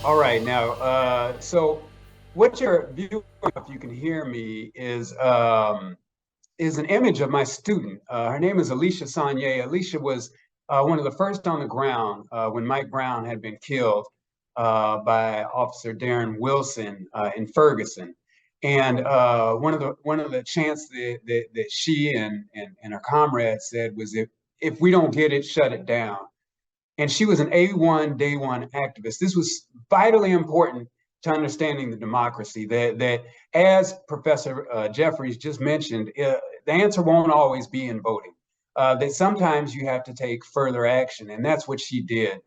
All right, now, so what you're viewing, if you can hear me, is an image of my student. Her name is Alicia Saunier. Alicia was one of the first on the ground when Mike Brown had been killed by Officer Darren Wilson in Ferguson. And one of the chants that she and her comrades said was, if we don't get it, shut it down. And she was an A1 day one activist. This was vitally important to understanding the democracy. That as Professor Jeffries just mentioned, the answer won't always be in voting. That sometimes you have to take further action, and that's what she did.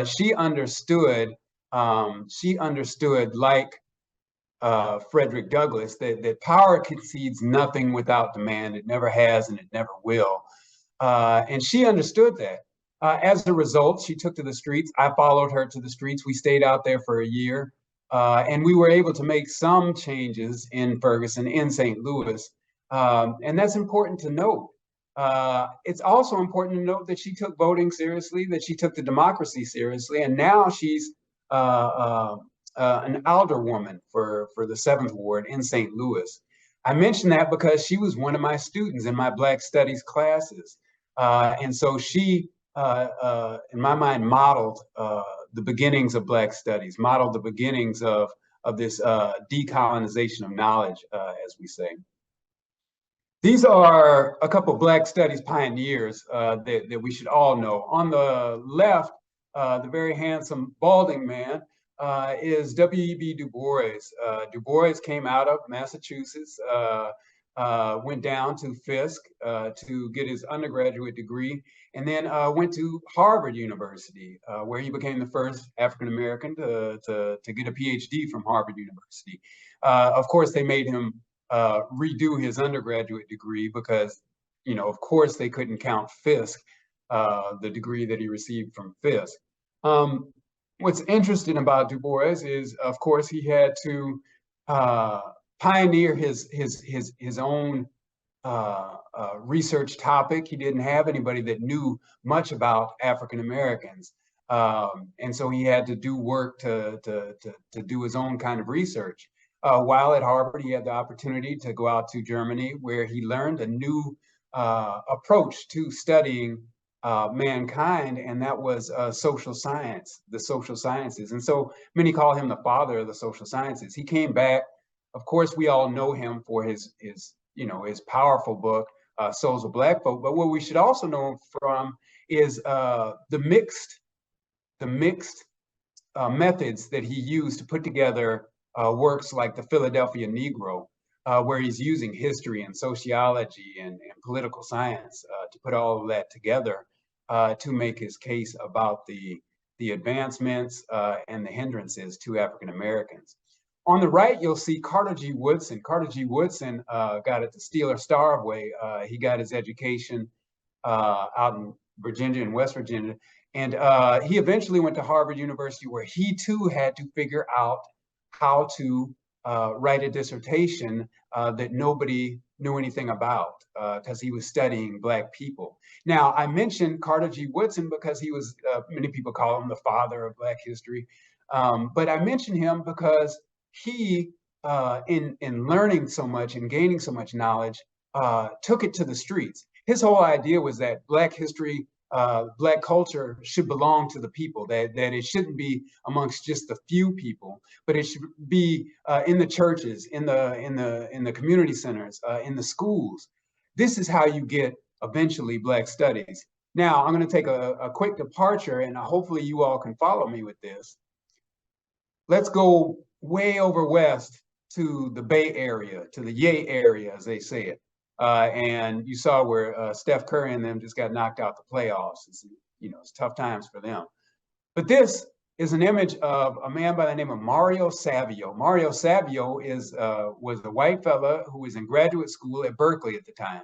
She understood. She understood, like Frederick Douglass, that power concedes nothing without demand. It never has, and it never will. And she understood that. As a result, she took to the streets. I followed her to the streets. We stayed out there for a year, and we were able to make some changes in Ferguson, in St. Louis. And that's important to note. It's also important to note that she took voting seriously, that she took the democracy seriously, and now she's an alderwoman for the 7th Ward in St. Louis. I mention that because she was one of my students in my Black Studies classes. And so she, in my mind, modeled the beginnings of Black Studies, modeled the beginnings of this decolonization of knowledge, as we say. These are a couple of Black Studies pioneers that we should all know. On the left, the very handsome balding man is W.E.B. Du Bois. Du Bois came out of Massachusetts, went down to Fisk to get his undergraduate degree, and then went to Harvard University, where he became the first African American to get a PhD from Harvard University. Of course, they made him redo his undergraduate degree because, of course, they couldn't count Fisk, the degree that he received from Fisk. What's interesting about Du Bois is, of course, he had to pioneer his own research topic. He didn't have anybody that knew much about African Americans, and so he had to do work to do his own kind of research. While at Harvard, he had the opportunity to go out to Germany, where he learned a new approach to studying mankind, and that was social science, the social sciences. And so many call him the father of the social sciences. He came back. Of course, we all know him for his powerful book, Souls of Black Folk. But what we should also know him from is the mixed methods that he used to put together works like the Philadelphia Negro, where he's using history and sociology and political science to put all of that together to make his case about the advancements and the hindrances to African Americans. On the right, you'll see Carter G. Woodson. Carter G. Woodson got it the Steeler Star way. He got his education out in Virginia and West Virginia. And he eventually went to Harvard University, where he too had to figure out how to write a dissertation that nobody knew anything about, because he was studying Black people. Now, I mentioned Carter G. Woodson because he was, many people call him the father of Black history. But I mention him because he, in learning so much and gaining so much knowledge, took it to the streets. His whole idea was that Black history, Black culture should belong to the people, that it shouldn't be amongst just the few people, but it should be in the churches, in the community centers, in the schools. This is how you get eventually Black studies. Now, I'm going to take a quick departure, and hopefully you all can follow me with this. Let's go way over west to the Bay Area, to the Yay area, as they say it. And you saw where Steph Curry and them just got knocked out the playoffs. It's tough times for them. But this is an image of a man by the name of Mario Savio. Mario Savio was a white fella who was in graduate school at Berkeley at the time.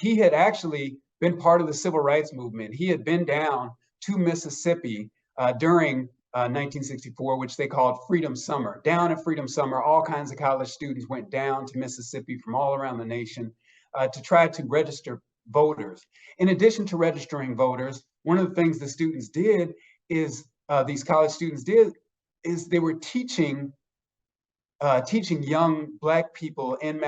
He had actually been part of the civil rights movement. He had been down to Mississippi during 1964, which they called Freedom Summer. Down at Freedom Summer, all kinds of college students went down to Mississippi from all around the nation to try to register voters. In addition to registering voters, one of the things the students did is, these college students did, is they were teaching young Black people in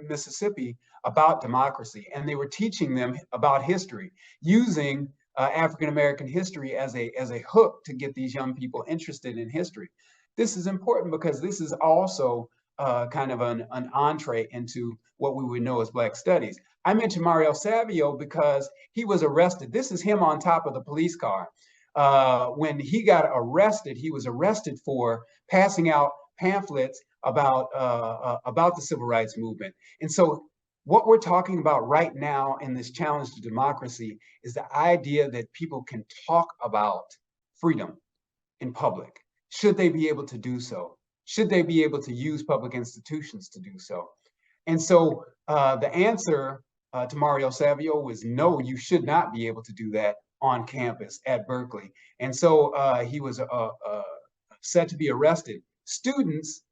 Mississippi about democracy, and they were teaching them about history, using African American history as a hook to get these young people interested in history. This is important because this is also kind of an entree into what we would know as Black studies. I mentioned Mario Savio because he was arrested. This is him on top of the police car. When he got arrested, he was arrested for passing out pamphlets about the civil rights movement. And so what we're talking about right now in this challenge to democracy is the idea that people can talk about freedom in public. Should they be able to do so? Should they be able to use public institutions to do so? And so the answer to Mario Savio was no, you should not be able to do that on campus at Berkeley. And so he was set to be arrested. Students,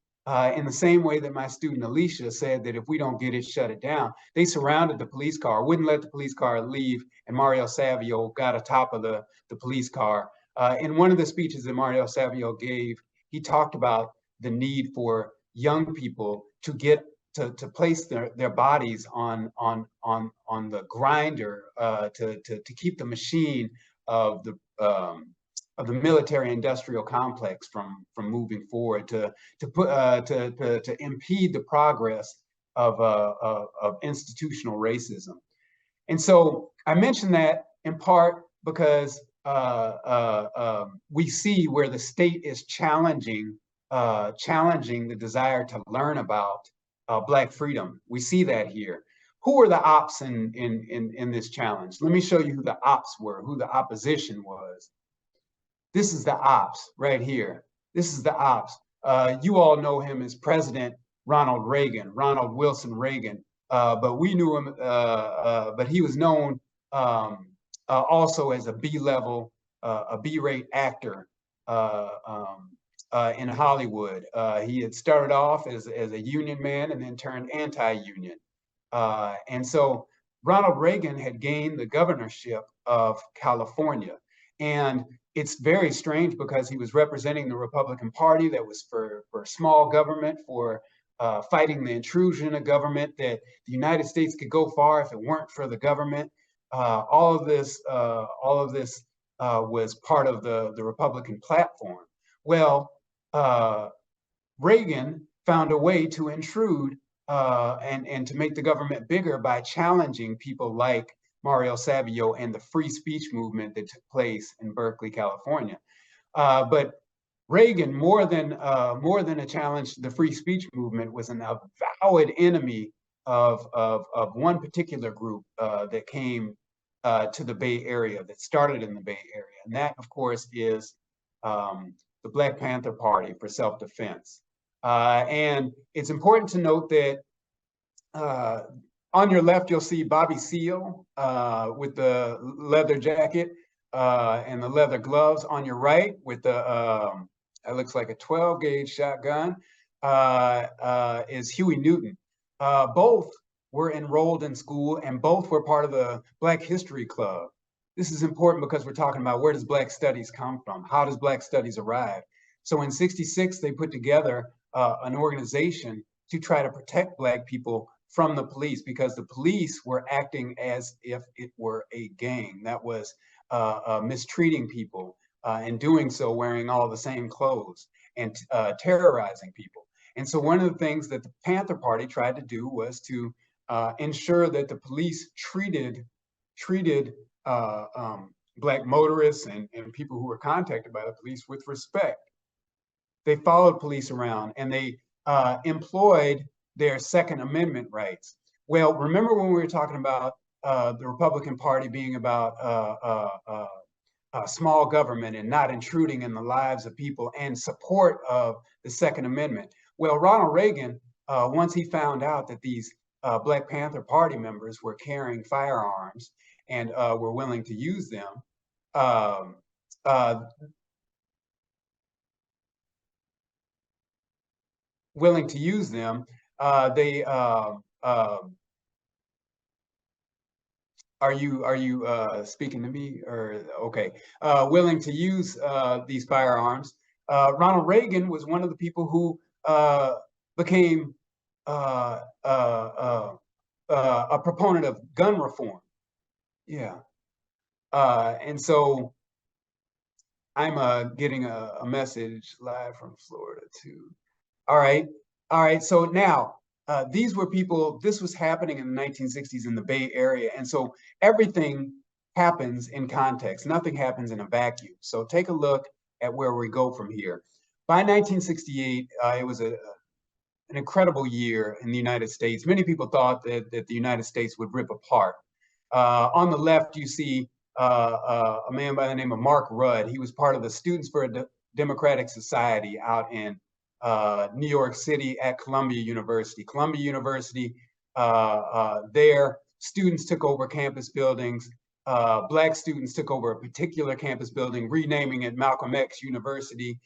in the same way that my student Alicia said that if we don't get it, shut it down, they surrounded the police car, wouldn't let the police car leave, and Mario Savio got atop of the police car. In one of the speeches that Mario Savio gave, he talked about the need for young people to get to place their bodies on the grinder to keep the machine of the military-industrial complex from moving forward, to impede the progress of institutional racism. And so I mention that in part because we see where the state is challenging the desire to learn about Black freedom. We see that here. Who were the ops in this challenge? Let me show you who the ops were, who the opposition was. This is the ops right here. This is the ops. You all know him as President Ronald Reagan, Ronald Wilson Reagan, but we knew him, but he was known also as a B-level, a B-rate actor in Hollywood. He had started off as a union man and then turned anti-union. And so Ronald Reagan had gained the governorship of California. And it's very strange because he was representing the Republican Party that was for small government, for fighting the intrusion of government, that the United States could go far if it weren't for the government. All of this was part of the Republican platform. Well, Reagan found a way to intrude and to make the government bigger by challenging people like Mario Savio and the free speech movement that took place in Berkeley, California. But Reagan, more than a challenge to the free speech movement, was an avowed enemy of one particular group that came to the Bay Area, that started in the Bay Area. And that, of course, is the Black Panther Party for self-defense. And it's important to note that on your left, you'll see Bobby Seale with the leather jacket and the leather gloves. On your right, with the, it looks like a 12-gauge shotgun, is Huey Newton. Both were enrolled in school and both were part of the Black History Club. This is important because we're talking about where does Black studies come from? How does Black studies arrive? So in '66, they put together an organization to try to protect Black people from the police, because the police were acting as if it were a gang that was mistreating people and doing so wearing all the same clothes and terrorizing people. And so one of the things that the Panther Party tried to do was to ensure that the police treated Black motorists and people who were contacted by the police with respect. They followed police around and they employed their Second Amendment rights. Well, remember when we were talking about the Republican Party being about small government and not intruding in the lives of people and support of the Second Amendment? Well, Ronald Reagan, once he found out that these Black Panther Party members were carrying firearms and were willing to use them, they are you speaking to me, or okay? Willing to use these firearms. Ronald Reagan was one of the people who became a proponent of gun reform. Yeah. And so I'm getting a message live from Florida too. All right. All right. So now these were people, this was happening in the 1960s in the Bay Area. And so everything happens in context. Nothing happens in a vacuum. So take a look at where we go from here. By 1968, it was an incredible year in the United States. Many people thought that the United States would rip apart. On the left, you see a man by the name of Mark Rudd. He was part of the Students for a Democratic Society out in New York City at Columbia University. Columbia University, there, students took over campus buildings. Black students took over a particular campus building, renaming it Malcolm X University.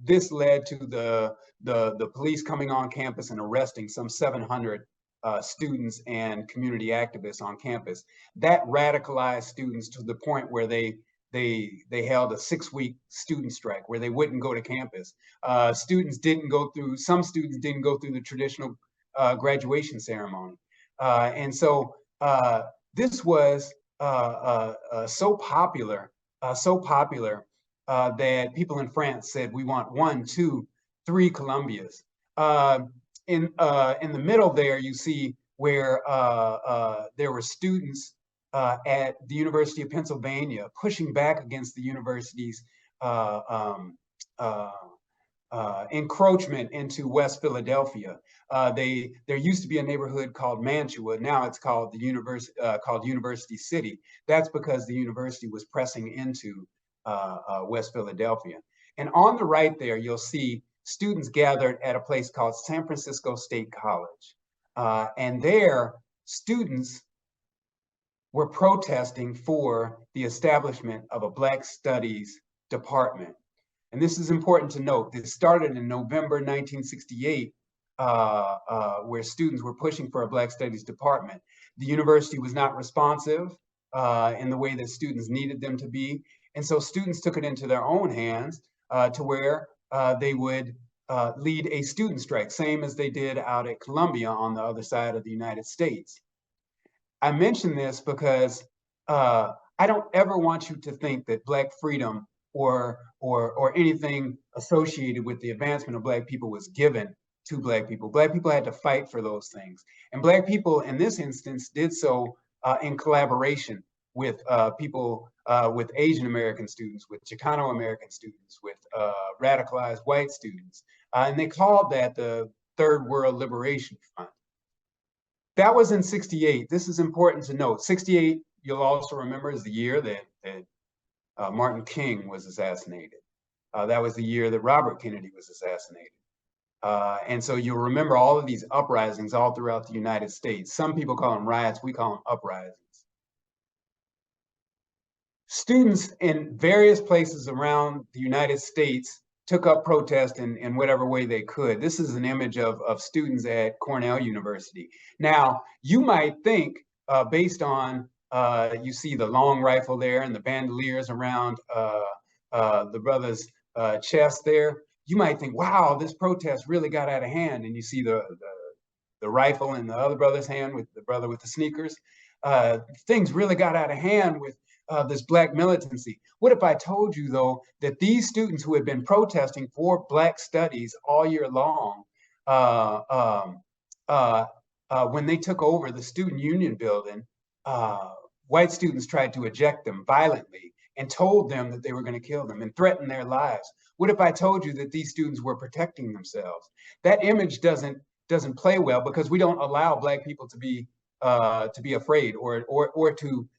This led to the police coming on campus and arresting some 700 students and community activists on campus. That radicalized students to the point where they held a 6-week student strike where they wouldn't go to campus. Some students didn't go through the traditional graduation ceremony. And so this was so popular that people in France said, we want 1, 2, 3 Columbias. In the middle there, you see where there were students at the University of Pennsylvania pushing back against the university's encroachment into West Philadelphia. There used to be a neighborhood called Mantua. Now it's called University City. That's because the university was pressing into West Philadelphia. And on the right there, you'll see students gathered at a place called San Francisco State College. And there, students were protesting for the establishment of a Black Studies department. And this is important to note. This started in November 1968, where students were pushing for a Black Studies department. The university was not responsive in the way that students needed them to be. And so students took it into their own hands to where they would lead a student strike, same as they did out at Columbia on the other side of the United States. I mention this because I don't ever want you to think that Black freedom or anything associated with the advancement of Black people was given to Black people. Black people had to fight for those things. And Black people in this instance did so in collaboration with people, with Asian American students, with Chicano American students, with radicalized white students. And they called that the Third World Liberation Front. That was in 68. This is important to note. 68, you'll also remember, is the year that Martin King was assassinated. That was the year that Robert Kennedy was assassinated. And so you'll remember all of these uprisings all throughout the United States. Some people call them riots, we call them uprisings. Students in various places around the United States took up protest in whatever way they could. This is an image of students at Cornell University. Now, you might think, based on, you see the long rifle there and the bandoliers around the brother's chest there, you might think, wow, this protest really got out of hand. And you see the rifle in the other brother's hand with the brother with the sneakers. Things really got out of hand with this Black militancy. What if I told you, though, that these students who had been protesting for Black studies all year long, when they took over the student union building, white students tried to eject them violently and told them that they were going to kill them and threaten their lives? What if I told you that these students were protecting themselves? That image doesn't play well because we don't allow Black people to be afraid or to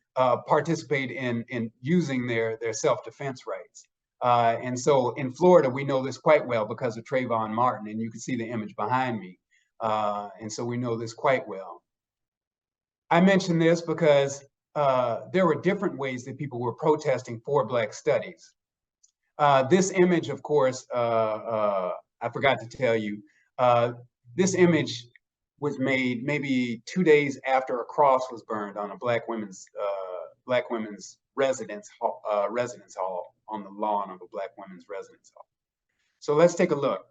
participate in using their self-defense rights. And so in Florida, we know this quite well because of Trayvon Martin, and you can see the image behind me. And so we know this quite well. I mention this because there were different ways that people were protesting for Black studies. This image, of course, I forgot to tell you, this image was made maybe 2 days after a cross was burned on a Black women's residence hall on the lawn of a Black women's residence hall. So let's take a look.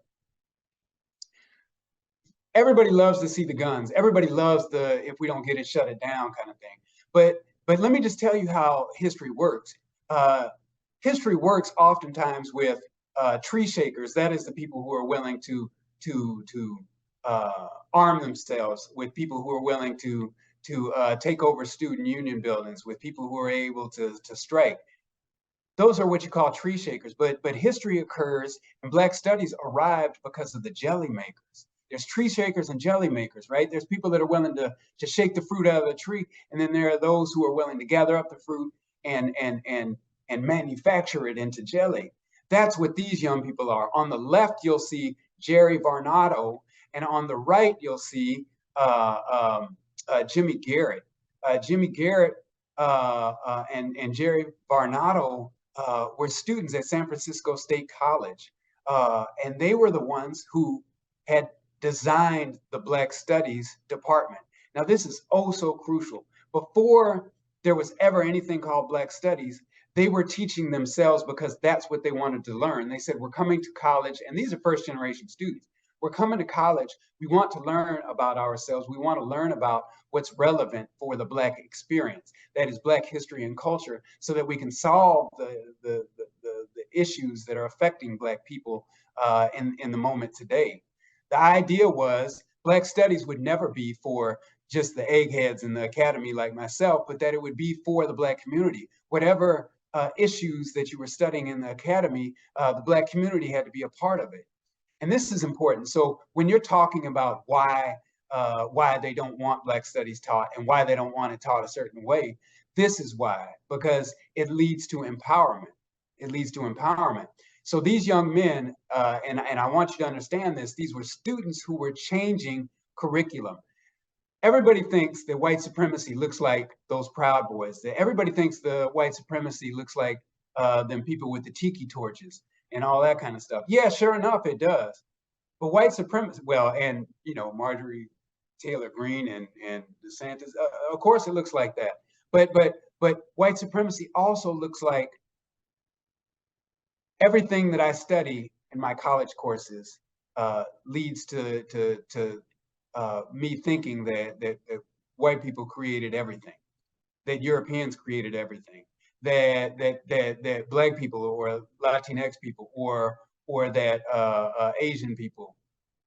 Everybody loves to see the guns. Everybody loves the, if we don't get it, shut it down kind of thing. But let me just tell you how history works. History works oftentimes with tree shakers. That is the people who are willing to arm themselves, with people who are willing to take over student union buildings, with people who are able to strike. Those are what you call tree shakers. But history occurs, and Black studies arrived because of the jelly makers. There's tree shakers and jelly makers, right? There's people that are willing to shake the fruit out of the tree, and then there are those who are willing to gather up the fruit and manufacture it into jelly. That's what these young people are. On the left, you'll see Jerry Varnado, and on the right, you'll see Jimmy Garrett. Jimmy Garrett and Jerry Varnado were students at San Francisco State College, and they were the ones who had designed the Black Studies department. Now, this is oh so crucial. Before there was ever anything called Black Studies, they were teaching themselves because that's what they wanted to learn. They said, we're coming to college, and these are first generation students. We're coming to college. We want to learn about ourselves. We want to learn about what's relevant for the Black experience, that is Black history and culture, so that we can solve the issues that are affecting Black people in the moment today. The idea was Black studies would never be for just the eggheads in the academy like myself, but that it would be for the Black community. Whatever issues that you were studying in the academy, the Black community had to be a part of it. And this is important. So when you're talking about why they don't want Black studies taught and why they don't want it taught a certain way, this is why, because it leads to empowerment. It leads to empowerment. So these young men, and I want you to understand this, these were students who were changing curriculum. Everybody thinks that white supremacy looks like those Proud Boys. Everybody thinks the white supremacy looks like them people with the tiki torches and all that kind of stuff. Yeah, sure enough, it does. But white supremacy, well, and you know, Marjorie Taylor Greene and DeSantis, of course it looks like that. But white supremacy also looks like everything that I study in my college courses leads to me thinking that white people created everything, that Europeans created everything, that Black people or Latinx people or that Asian people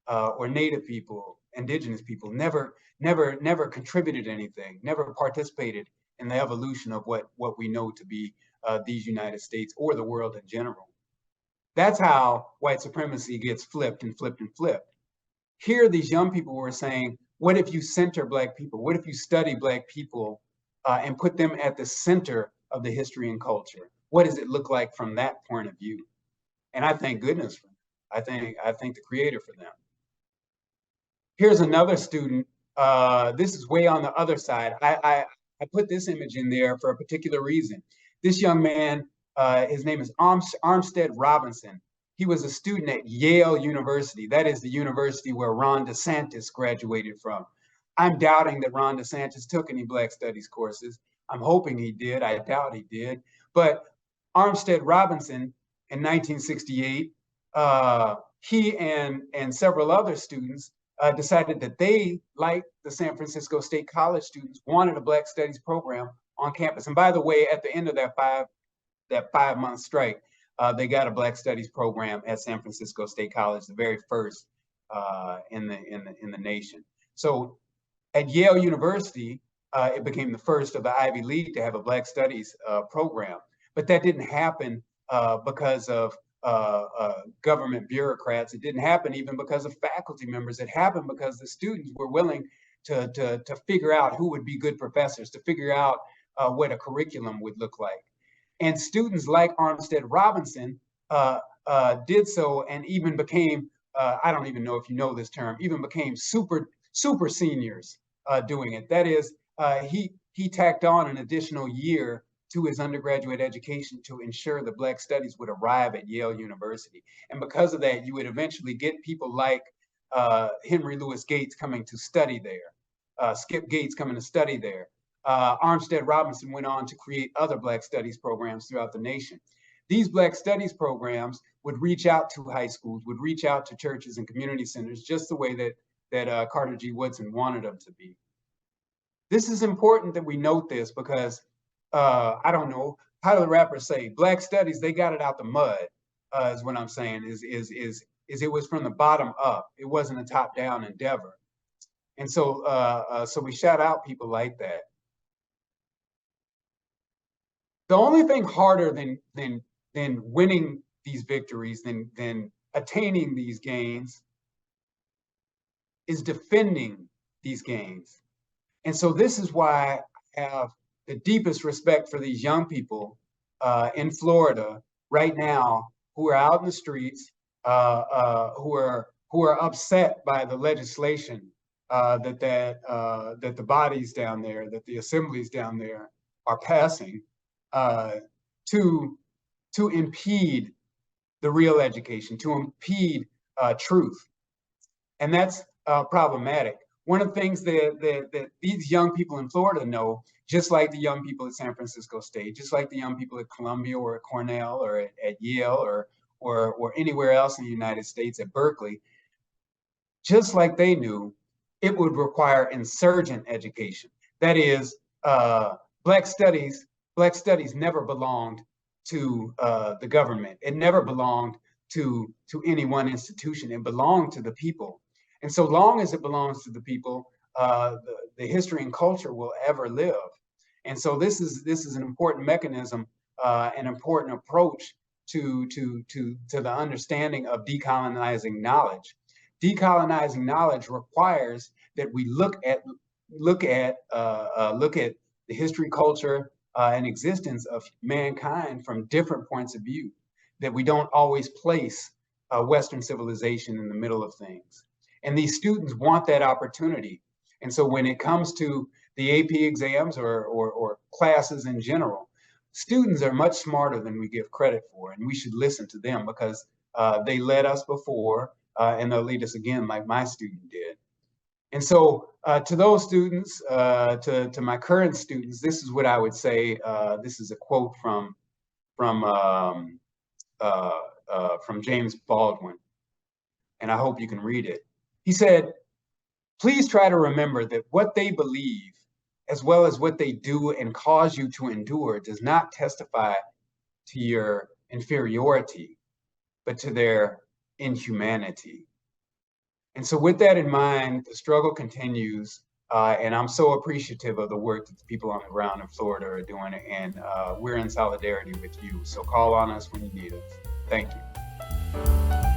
or Native people, Indigenous people never contributed anything, never participated in the evolution of what we know to be these United States or the world in general. That's how white supremacy gets flipped and flipped and flipped. Here, these young people were saying, what if you center Black people? What if you study Black people and put them at the center of the history and culture? What does it look like from that point of view? And I thank goodness for them. I thank the Creator for them. Here's another student. This is way on the other side. I put this image in there for a particular reason. This young man, his name is Armstead Robinson. He was a student at Yale University. That is the university where Ron DeSantis graduated from. I'm doubting that Ron DeSantis took any Black studies courses. I'm hoping he did. I doubt he did. But Armstead Robinson in 1968, he and several other students decided that they, like the San Francisco State College students, wanted a Black studies program on campus. And by the way, at the end of that 5-month strike, they got a Black studies program at San Francisco State College, the very first in the nation. So at Yale University, it became the first of the Ivy League to have a Black studies program. But that didn't happen because of government bureaucrats. It didn't happen even because of faculty members. It happened because the students were willing to figure out who would be good professors, to figure out what a curriculum would look like. And students like Armstead Robinson did so and even became, I don't even know if you know this term, even became super seniors doing it. That is, he tacked on an additional year to his undergraduate education to ensure the Black studies would arrive at Yale University. And because of that, you would eventually get people like Henry Louis Gates coming to study there, Skip Gates coming to study there. Armstead Robinson went on to create other Black studies programs throughout the nation. these Black Studies programs would reach out to high schools, would reach out to churches and community centers, just the way that Carter G. Woodson wanted them to be. This is important that we note this because, I don't know, how do the rappers say? Black Studies, they got it out the mud, is what I'm saying, is it was from the bottom up. It wasn't a top-down endeavor. And so we shout out people like that. The only thing harder than winning these victories, than attaining these gains, is defending these gains. And so this is why I have the deepest respect for these young people in Florida right now who are out in the streets, who are upset by the legislation that the bodies down there, that the assemblies down there are passing to impede the real education, to impede truth. And that's problematic. One of the things that these young people in Florida know, just like the young people at San Francisco State, just like the young people at Columbia or at Cornell or at Yale or anywhere else in the United States, at Berkeley, just like they knew, it would require insurgent education. That is, Black Studies never belonged to the government. It never belonged to any one institution. It belonged to the people. And so long as it belongs to the people, the history and culture will ever live. And so this is an important mechanism, an important approach to the understanding of decolonizing knowledge. Decolonizing knowledge requires that we look at the history, culture, and existence of mankind from different points of view. That we don't always place Western civilization in the middle of things. And these students want that opportunity. And so when it comes to the AP exams or classes in general, students are much smarter than we give credit for, and we should listen to them because they led us before, and they'll lead us again like my student did. And so to those students, to my current students, this is what I would say. This is a quote from James Baldwin, and I hope you can read it. He said, "Please try to remember that what they believe, as well as what they do and cause you to endure, does not testify to your inferiority, but to their inhumanity." And so with that in mind, the struggle continues, and I'm so appreciative of the work that the people on the ground in Florida are doing, and we're in solidarity with you. So call on us when you need us. Thank you.